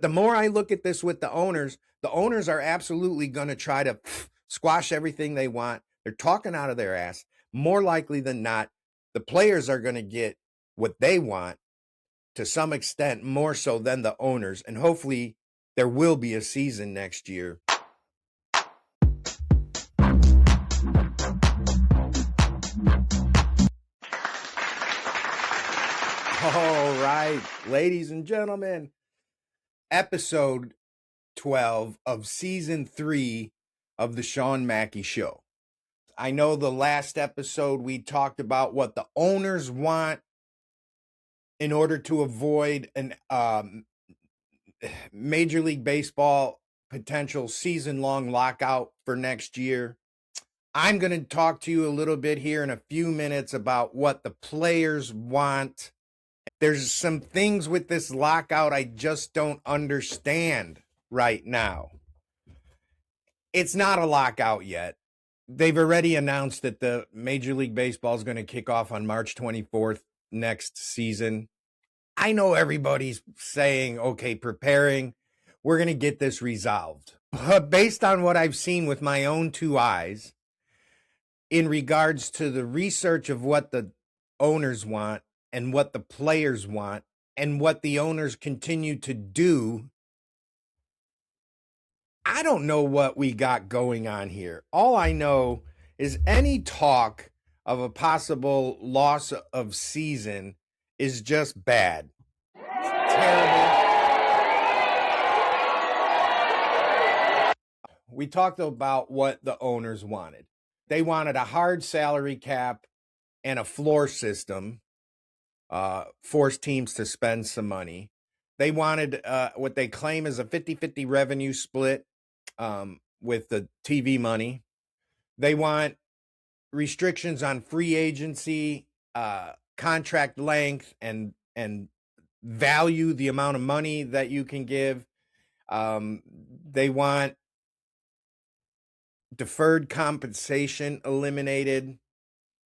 The more I look at this with the owners are absolutely going to try to squash everything they want. They're talking out of their ass. More likely than not, the players are going to get what they want to some extent, more so than the owners. And hopefully there will be a season next year. All right, ladies and gentlemen, episode 12 of season 3 of the Shawn Mackey Show. I know the last episode we talked about what the owners want in order to avoid an Major League Baseball potential season-long lockout for next year. I'm going to talk to you a little bit here in a few minutes about what the players want. There's some things with this lockout I just don't understand right now. It's not a lockout yet. They've already announced that the Major League Baseball is going to kick off on March 24th next season. I know everybody's saying, okay, preparing, we're going to get this resolved. But based on what I've seen with my own two eyes, in regards to the research of what the owners want and what the players want and what the owners continue to do, I don't know what we got going on here. All I know is any talk of a possible loss of season is just bad. It's terrible. We talked about what the owners wanted. They wanted a hard salary cap and a floor system, force teams to spend some money. They wanted what they claim is a 50-50 revenue split with the TV money. They want restrictions on free agency, contract length, and value, the amount of money that you can give. They want deferred compensation eliminated,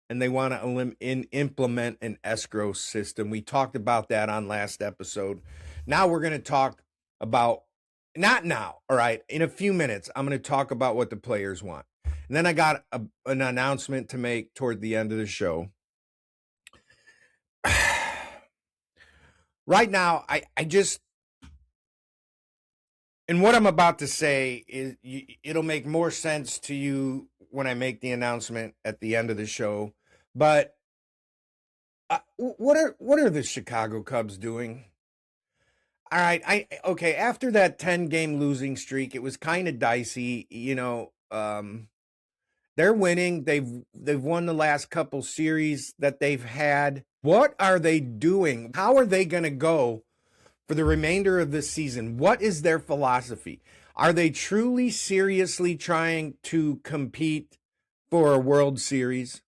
and they want to implement an escrow system. We talked about that on last episode. Now we're going to talk about, not now, all right, in a few minutes, I'm going to talk about what the players want. And then I got an announcement to make toward the end of the show. Right now, I just, and what I'm about to say is, it'll make more sense to you when I make the announcement at the end of the show. But what are the Chicago Cubs doing? All right, okay. After that 10-game losing streak, it was kind of dicey. You know, they're winning. They've won the last couple series that they've had. What are they doing? How are they going to go for the remainder of this season? What is their philosophy? Are they truly seriously trying to compete for a World Series?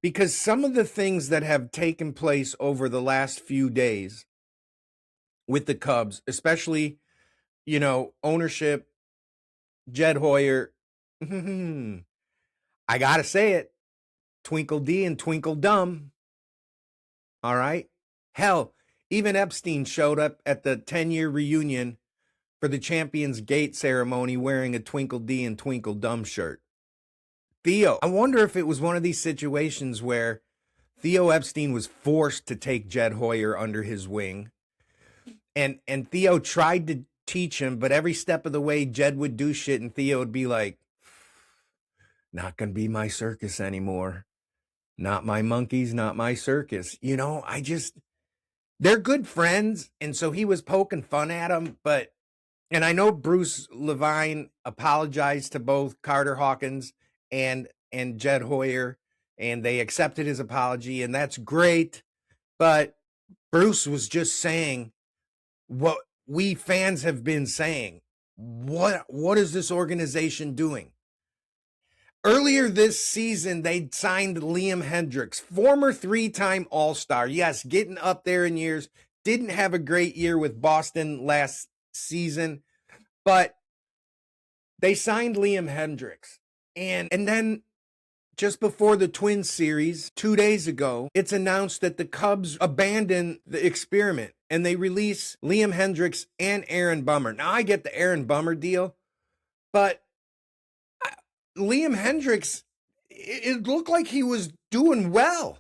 Because some of the things that have taken place over the last few days with the Cubs, especially, you know, ownership, Jed Hoyer, I got to say it, Twinkle D and Twinkle Dumb. All right. Hell, even Epstein showed up at the 10-year reunion for the Champions Gate ceremony wearing a Twinkle D and Twinkle Dumb shirt. Theo, I wonder if it was one of these situations where Theo Epstein was forced to take Jed Hoyer under his wing. And Theo tried to teach him, but every step of the way, Jed would do shit, and Theo would be like, not going to be my circus anymore. Not my monkeys, not my circus. You know, they're good friends, and so he was poking fun at him, and I know Bruce Levine apologized to both Carter Hawkins and Jed Hoyer, and they accepted his apology, and that's great, but Bruce was just saying what we fans have been saying. What is this organization doing? Earlier this season, they signed Liam Hendricks, former 3-time All-Star. Yes, getting up there in years. Didn't have a great year with Boston last season, but they signed Liam Hendricks. And then just before the Twins series 2 days ago, it's announced that the Cubs abandon the experiment and they release Liam Hendricks and Aaron Bummer. Now, I get the Aaron Bummer deal, but Liam Hendricks, it looked like he was doing well.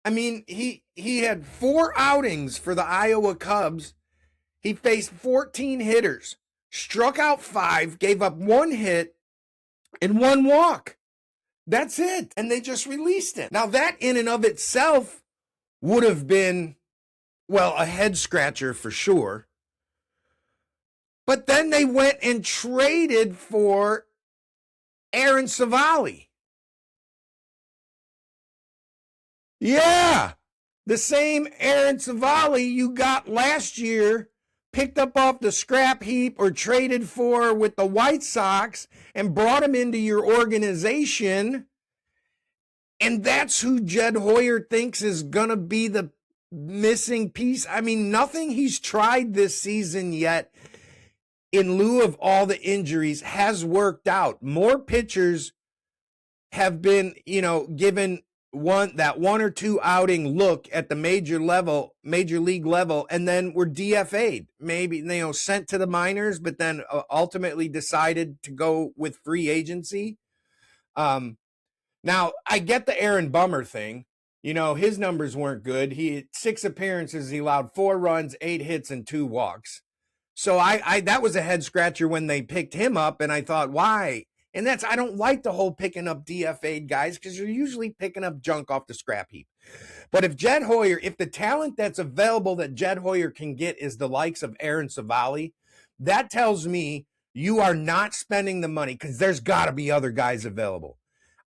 I mean, he had 4 outings for the Iowa Cubs. He faced 14 hitters, struck out 5, gave up 1 hit, and 1 walk. That's it. And they just released it. Now, that in and of itself would have been, well, a head scratcher for sure. But then they went and traded for Aaron Civale. Yeah, the same Aaron Civale you got last year, picked up off the scrap heap or traded for with the White Sox and brought him into your organization. And that's who Jed Hoyer thinks is going to be the missing piece. I mean, nothing he's tried this season yet, in lieu of all the injuries, has worked out. More pitchers have been, given that 1 or 2 outing look at the major league level, and then were DFA'd, maybe, sent to the minors, but then ultimately decided to go with free agency. Now, I get the Aaron Bummer thing. His numbers weren't good. He had 6 appearances. He allowed 4 runs, 8 hits, and 2 walks. So I that was a head scratcher when they picked him up, and I thought, why? And I don't like the whole picking up DFA'd guys, because you're usually picking up junk off the scrap heap. But if the talent that's available that Jed Hoyer can get is the likes of Aaron Civale, that tells me you are not spending the money, because there's got to be other guys available.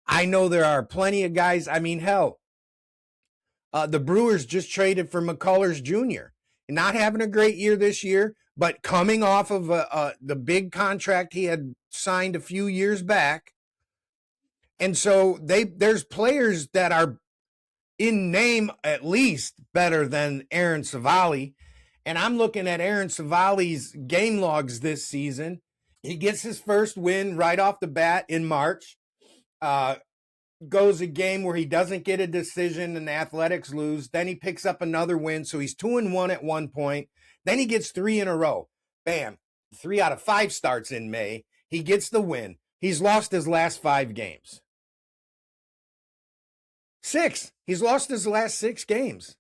I know there are plenty of guys. I mean, hell, the Brewers just traded for McCullers Jr. Not having a great year this year, but coming off of the big contract he had signed a few years back. And so there's players that are in name at least better than Aaron Civale. And I'm looking at Aaron Civale's game logs this season. He gets his first win right off the bat in March. Goes a game where he doesn't get a decision and the Athletics lose. Then he picks up another win. So he's 2-1 at one point. Then he gets 3 in a row. Bam. 3 out of 5 starts in May. He gets the win. He's lost his last 5 games. 6. He's lost his last 6 games.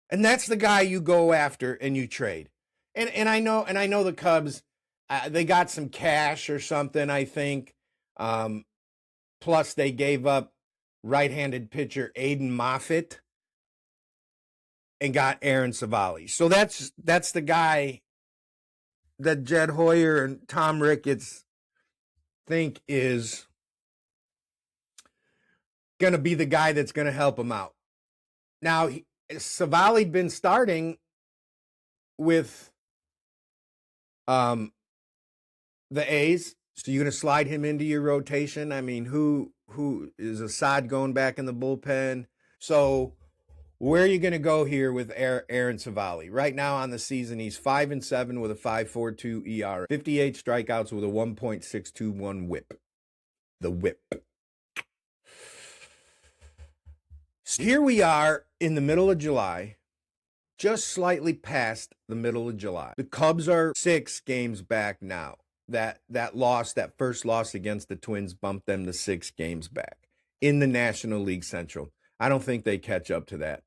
And that's the guy you go after and you trade. And I know the Cubs, they got some cash or something, I think. Plus, they gave up right-handed pitcher Aiden Moffitt and got Aaron Civale. So that's the guy that Jed Hoyer and Tom Ricketts think is going to be the guy that's going to help him out. Now, Civale'd been starting with the A's. So you're going to slide him into your rotation? I mean, who is Assad going back in the bullpen? So where are you going to go here with Aaron Civale? Right now on the season, he's 5-7 with a 5.42 ERA, 58 strikeouts with a 1.621 WHIP. The WHIP. So here we are in the middle of July, just slightly past the middle of July. The Cubs are 6 games back now. That first loss against the Twins bumped them to 6 games back in the National League Central. I don't think they catch up to that.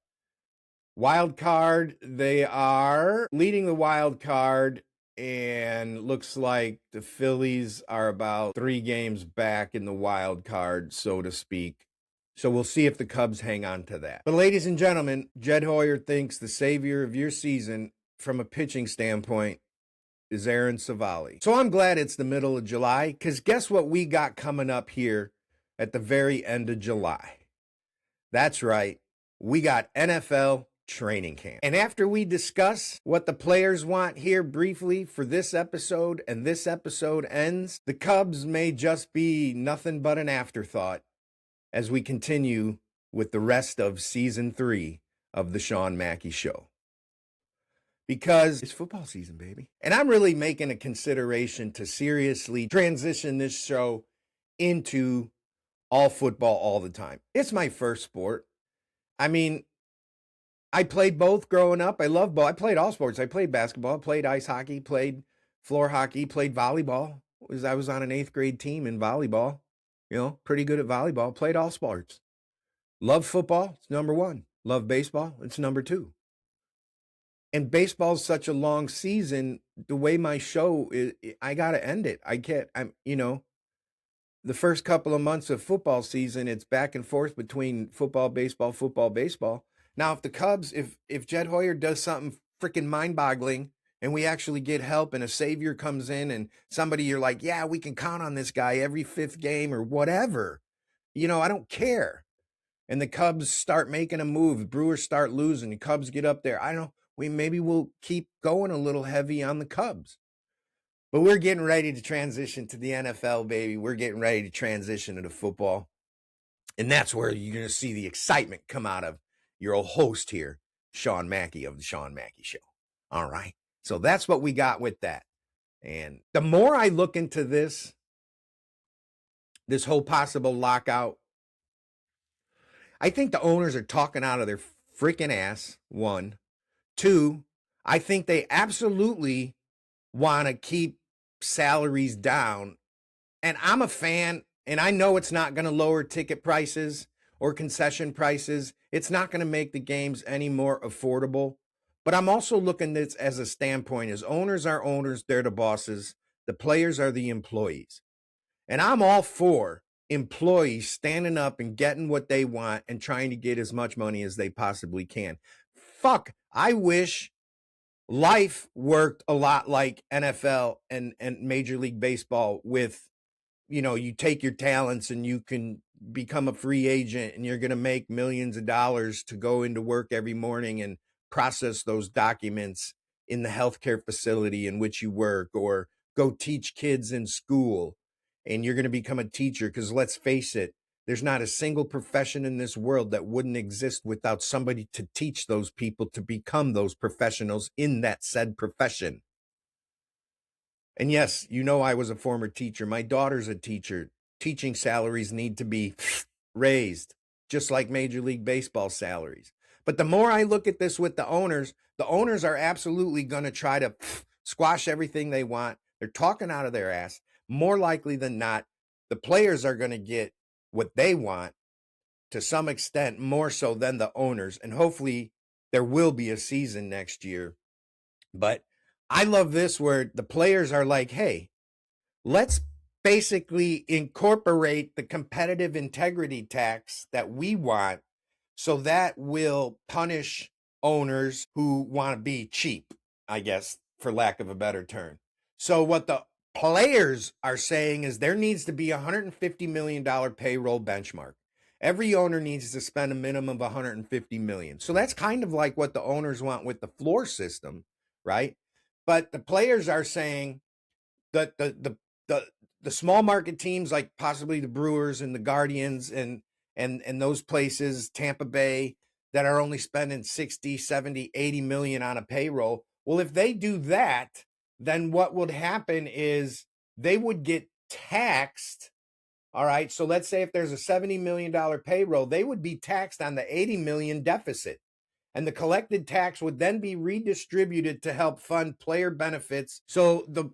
Wild card, they are leading the wild card, and looks like the Phillies are about 3 games back in the wild card, so to speak. So we'll see if the Cubs hang on to that. But ladies and gentlemen, Jed Hoyer thinks the savior of your season from a pitching standpoint is Aaron Civale. So I'm glad it's the middle of July, because guess what we got coming up here at the very end of July? That's right. We got NFL training camp. And after we discuss what the players want here briefly for this episode, and this episode ends, the Cubs may just be nothing but an afterthought as we continue with the rest of season 3 of the Shawn Mackey Show. Because it's football season, baby. And I'm really making a consideration to seriously transition this show into all football all the time. It's my first sport. I mean, I played both growing up. I love ball. I played all sports. I played basketball, played ice hockey, played floor hockey, played volleyball. I was on an 8th grade team in volleyball. Pretty good at volleyball. Played all sports. Love football. It's number one. Love baseball. It's number two. And baseball's such a long season. The way my show is, I got to end it. The first couple of months of football season, it's back and forth between football, baseball, football, baseball. Now, if the Cubs, if Jed Hoyer does something freaking mind-boggling and we actually get help and a savior comes in and somebody you're like, yeah, we can count on this guy every 5th game or whatever, I don't care. And the Cubs start making a move, the Brewers start losing, the Cubs get up there. I don't know, maybe we'll keep going a little heavy on the Cubs. But we're getting ready to transition to the NFL, baby. We're getting ready to transition into football. And that's where you're going to see the excitement come out of your old host here, Shawn Mackey of the Shawn Mackey Show. All right. So that's what we got with that. And the more I look into this whole possible lockout, I think the owners are talking out of their freaking ass, one. Two, I think they absolutely want to keep salaries down. And I'm a fan, and I know it's not going to lower ticket prices or concession prices. It's not going to make the games any more affordable. But I'm also looking at this as a standpoint as owners are owners, they're the bosses. The players are the employees. And I'm all for employees standing up and getting what they want and trying to get as much money as they possibly can. Fuck, I wish life worked a lot like NFL and Major League Baseball with, you take your talents and you can become a free agent and you're going to make millions of dollars to go into work every morning and process those documents in the healthcare facility in which you work, or go teach kids in school and you're going to become a teacher. Because let's face it, there's not a single profession in this world that wouldn't exist without somebody to teach those people to become those professionals in that said profession. And yes, I was a former teacher. My daughter's a teacher. Teaching salaries need to be raised, just like Major League Baseball salaries. But the more I look at this with the owners are absolutely going to try to squash everything they want. They're talking out of their ass. More likely than not, the players are going to get what they want to some extent, more so than the owners. And hopefully there will be a season next year. But I love this where the players are like, hey, let's basically incorporate the competitive integrity tax that we want, so that will punish owners who want to be cheap, I guess, for lack of a better term. So what the players are saying is there needs to be a $150 million payroll benchmark. Every owner needs to spend a minimum of $150 million. So that's kind of like what the owners want with the floor system, right? But the players are saying that the small market teams, like possibly the Brewers and the Guardians and those places, Tampa Bay, that are only spending 60, 70, 80 million on a payroll. Well, if they do that, then what would happen is they would get taxed. All right. So let's say if there's a $70 million payroll, they would be taxed on the 80 million deficit. And the collected tax would then be redistributed to help fund player benefits. So the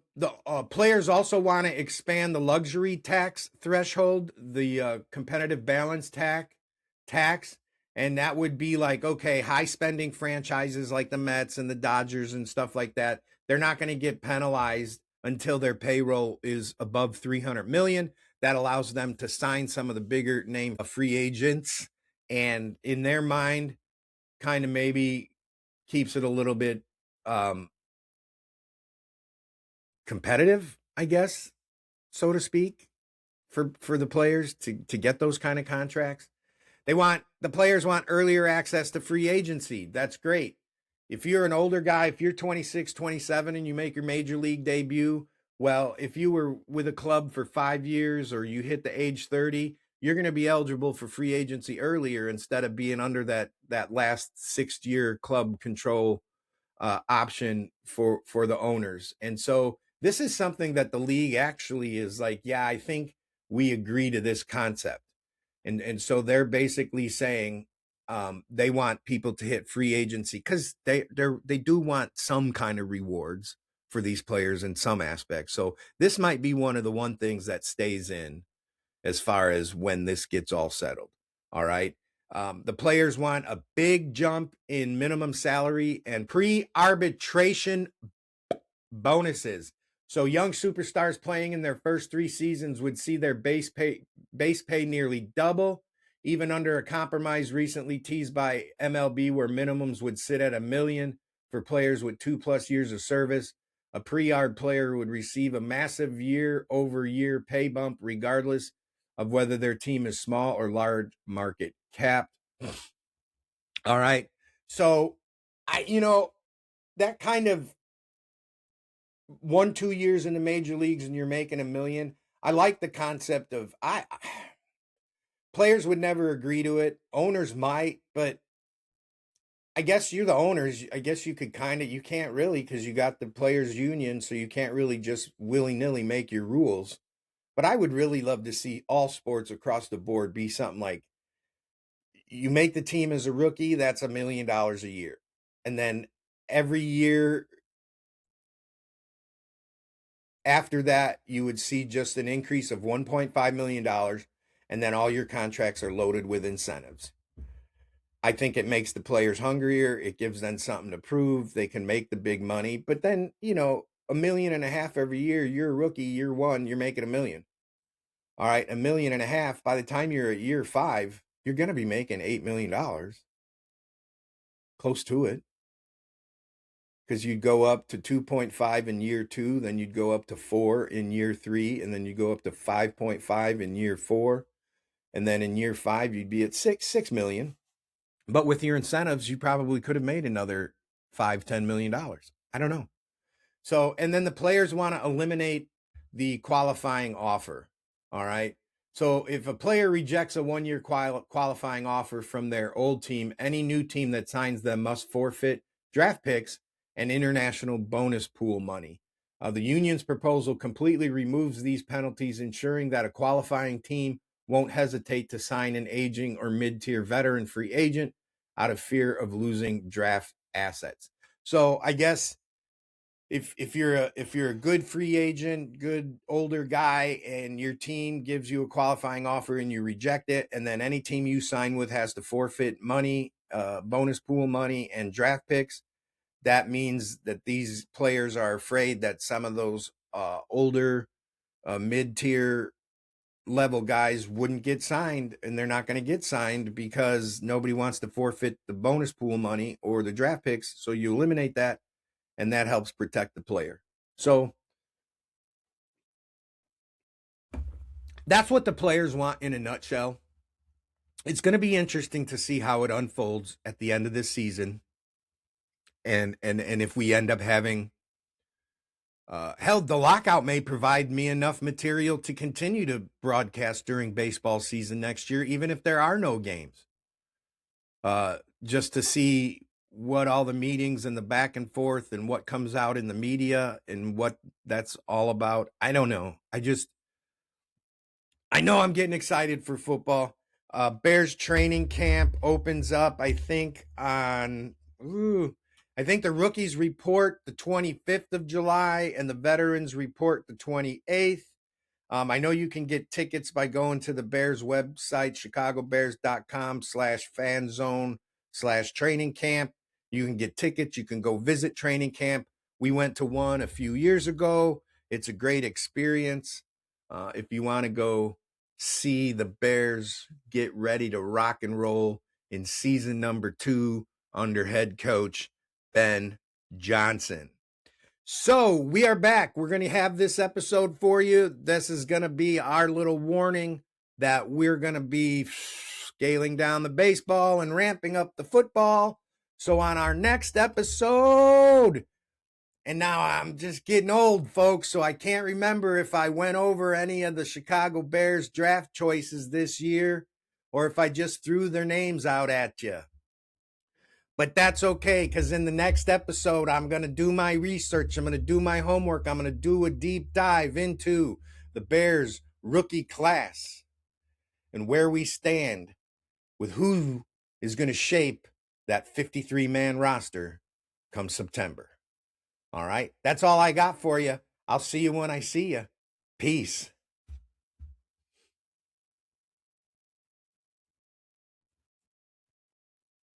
players also want to expand the luxury tax threshold, the competitive balance tax. And that would be like, okay, high spending franchises like the Mets and the Dodgers and stuff like that, they're not going to get penalized until their payroll is above 300 million. That allows them to sign some of the bigger name free agents. And in their mind, kind of maybe keeps it a little bit competitive, I guess, so to speak, for the players to get those kind of contracts. The players want earlier access to free agency. That's great. If you're an older guy, if you're 26, 27 and you make your major league debut, well, if you were with a club for 5 years or you hit the age 30, you're going to be eligible for free agency earlier instead of being under that last 6-year club control option for the owners. And so this is something that the league actually is like, yeah, I think we agree to this concept. And so they're basically saying they want people to hit free agency because they do want some kind of rewards for these players in some aspects. So this might be one of the things that stays in as far as when this gets all settled. All right. The players want a big jump in minimum salary and pre-arbitration bonuses. So young superstars playing in their first 3 seasons would see their base pay nearly double, even under a compromise recently teased by MLB where minimums would sit at $1 million for players with 2+ years of service. A pre-arb player would receive a massive year-over-year pay bump regardless of whether their team is small or large market cap. All right. So that kind of 1-2 years in the major leagues and you're making $1 million. I like the concept of players would never agree to it. Owners might, but I guess you're the owners. I guess you could you can't really because you got the players union, so you can't really just willy-nilly make your rules. But I would really love to see all sports across the board be something like you make the team as a rookie, that's $1 million a year. And then every year after that, you would see just an increase of $1.5 million, and then all your contracts are loaded with incentives. I think it makes the players hungrier. It gives them something to prove. They can make the big money. But then, $1.5 million every year, you're a rookie, year 1, you're making $1 million. All right, $1.5 million. By the time you're at year 5, you're going to be making $8 million. Close to it. Because you'd go up to 2.5 in year 2, then you'd go up to 4 in year 3, and then you go up to 5.5 in year 4. And then in year 5, you'd be at $6 million. But with your incentives, you probably could have made another $5-10 million. I don't know. So, and then the players want to eliminate the qualifying offer. All right. So if a player rejects a 1-year qualifying offer from their old team, any new team that signs them must forfeit draft picks and international bonus pool money. The union's proposal completely removes these penalties, ensuring that a qualifying team won't hesitate to sign an aging or mid-tier veteran free agent out of fear of losing draft assets. So I guess if you're a good free agent, good older guy, and your team gives you a qualifying offer and you reject it, and then any team you sign with has to forfeit money, bonus pool money, and draft picks, that means that these players are afraid that some of those older mid-tier level guys wouldn't get signed, and they're not going to get signed because nobody wants to forfeit the bonus pool money or the draft picks. So you eliminate that, and that helps protect the player. So that's what the players want in a nutshell. It's going to be interesting to see how it unfolds at the end of this season. And if we end up having the lockout may provide me enough material to continue to broadcast during baseball season next year, even if there are no games. Just to see what all the meetings and the back and forth and what comes out in the media and what that's all about. I don't know. I know I'm getting excited for football. Bears training camp opens up, I think, I think the rookies report the 25th of July and the veterans report the 28th. I know you can get tickets by going to the Bears website, chicagobears.com/fanzone/training camp. You can get tickets. You can go visit training camp. We went to one a few years ago. It's a great experience. If you want to go see the Bears get ready to rock and roll in season number 2 under head coach Ben Johnson. So we are back. We're going to have this episode for you. This is going to be our little warning that we're going to be scaling down the baseball and ramping up the football. So on our next episode, and now I'm just getting old, folks, so I can't remember if I went over any of the Chicago Bears draft choices this year or if I just threw their names out at you. But that's okay, because in the next episode, I'm going to do my research. I'm going to do my homework. I'm going to do a deep dive into the Bears rookie class. and where we stand with who is going to shape that 53-man roster come September. All right? That's all I got for you. I'll see you when I see you. Peace.